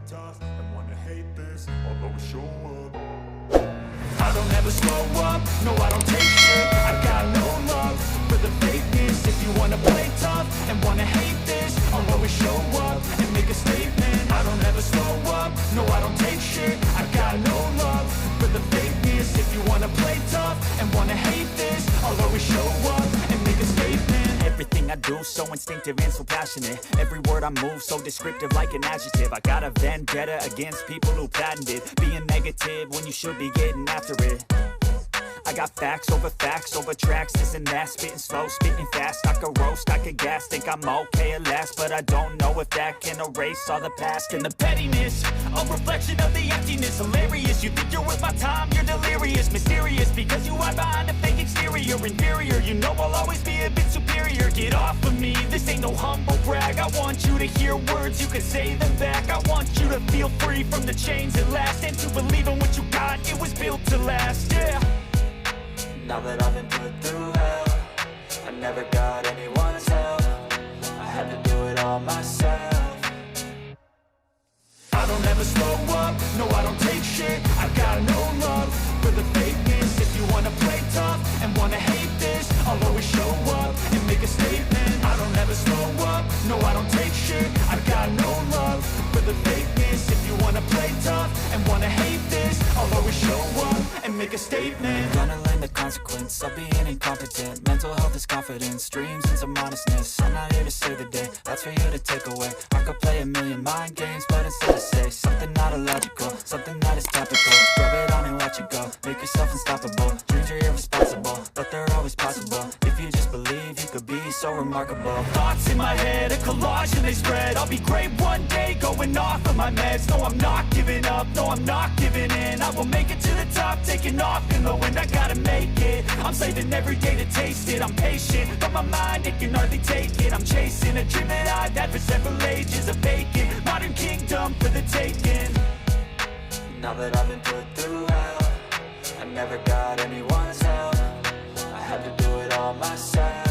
tough and wanna hate this, I'll always show up. I don't ever slow up, no I don't take shit. I got no love for the fakeness. If you wanna play tough and wanna hate this, I'll always show up and make a statement. I don't ever slow up, no I don't take shit. I got no love for the fakeness. If you wanna play tough and wanna hate this, I'll always show up and make a statement. Everything I do so instinctive and so passionate. Every word I move so descriptive like an adjective. I got a vendetta against people who patented being negative when you should be getting after it. I got facts over tracks, this and that, spitting slow, spitting fast. I could roast, I could gas, think I'm okay at last, but I don't know if that can erase all the past. And the pettiness, a reflection of the emptiness. Hilarious, you think you're worth my time, you're delirious. Mysterious, because you hide behind a fake exterior. Inferior, you know I'll always be a bit superior. Get off of me, this ain't no humble brag. I want you to hear words, you can say them back. I want you to feel free from the chains at last, and to believe in what you got, it was built to last, yeah. Now that I've been put through hell, I never got anyone's help. I had to do it all myself. I don't ever slow up, no I don't take shit. I got no love for the fakeness. If you wanna play tough and wanna hate this, I'll always show up and make a statement. I don't ever slow up, no I don't take shit. I got no love for the fakeness. If you wanna play tough and wanna hate this, I'll always show up and make a statement. Gonna learn the consequence of being incompetent. Mental health is confidence, dreams and some honestness. I'm not here to save the day, that's for you to take away. I could play a million mind games, but instead I say something not illogical, something that is topical. Rub it on and watch it go, make yourself unstoppable. Dreams are irresponsible, but they're always possible. If you just believe, you could be so remarkable. Thoughts in my head, a collage and they spread. I'll be great one day, going off of my meds. No, I'm not giving up, no, I'm not giving in. I will make it to the top, taking off in the wind. I gotta make it, I'm saving every day to taste it. I'm patient, but my mind, it can hardly take it. I'm chasing a dream that I've had for several ages. A vacant, modern kingdom for the taking. Now that I've been put through hell, I never got anyone's help. I had to do it all myself.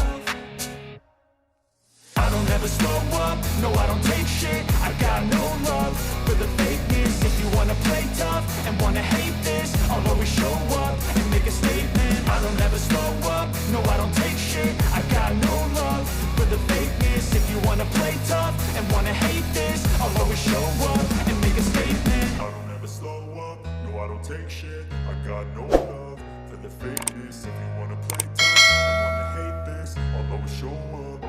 I don't ever slow up, no I don't take shit. I got no love for the fakeness. If you wanna play tough and wanna hate this, I'll always show up and make a statement. I don't ever slow up, no I don't take shit. I got no love for the fakeness. If you wanna play tough and wanna hate this, I'll always show up and make a statement. I don't ever slow up, no I don't take shit. I got no love for the fakeness. If you wanna play tough and wanna hate this, I'll always show up.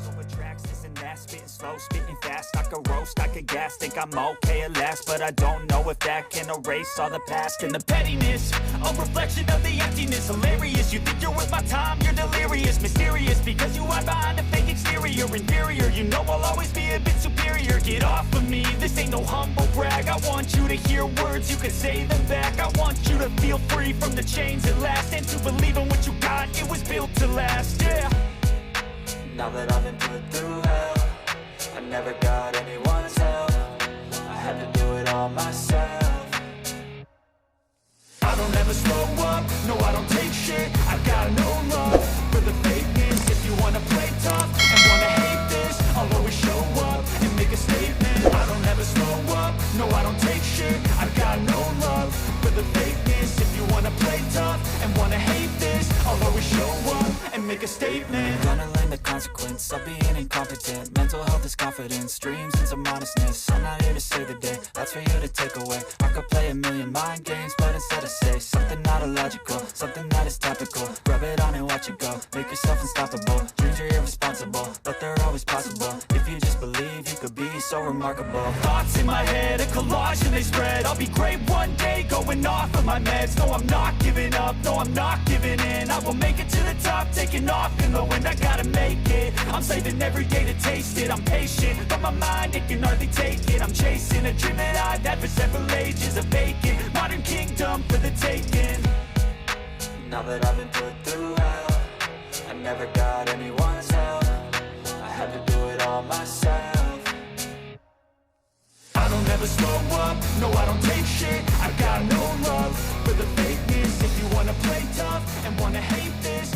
Over tracks, this and that, spitting slow, spitting fast. I could roast, I could gas, think I'm okay at last, but I don't know if that can erase all the past. And the pettiness, a reflection of the emptiness. Hilarious, you think you're worth my time, you're delirious. Mysterious, because you hide behind a fake exterior. Inferior, you know I'll always be a bit superior. Get off of me, this ain't no humble brag. I want you to hear words, you can say them back. I want you to feel free from the chains at last, and to believe in what you got, it was built to last, yeah. Now that I've been put through hell, I never got anyone's help. I had to do it all myself. I don't ever slow up, no I don't take shit. I got no love for the fakeness. If you wanna play tough and wanna hate this, I'll always show up and make a statement. I don't ever slow up, no I don't take shit. I got no love for the fakeness. If you wanna play tough and wanna hate this, I'll always show up and make a statement. Gonna learn the consequence of being incompetent. Mental health is confidence, dreams and some honestness. I'm not here to save the day, that's for you to take away. I could play a million mind games, but instead I say something not illogical, something that is topical. Rub it on and watch it go, make yourself unstoppable. Dreams are irresponsible, but they're always possible. If you just believe, you could be so remarkable. Thoughts in my head, a collage and they spread. I'll be great one day, going off of my meds. No, I'm not giving up, no, I'm not giving in. I will make it to the top, taking off in the wind. I gotta make it, I'm saving every day to taste it. I'm patient, but my mind, it can hardly take it. I'm chasing a dream that I've had for several ages. A vacant, modern kingdom for the taking. Now that I've been put through hell, I never got anyone's help. I had to do it all myself. I don't ever slow up, no I don't take shit. I got no love for the fakeness. If you wanna play tough and wanna hate this,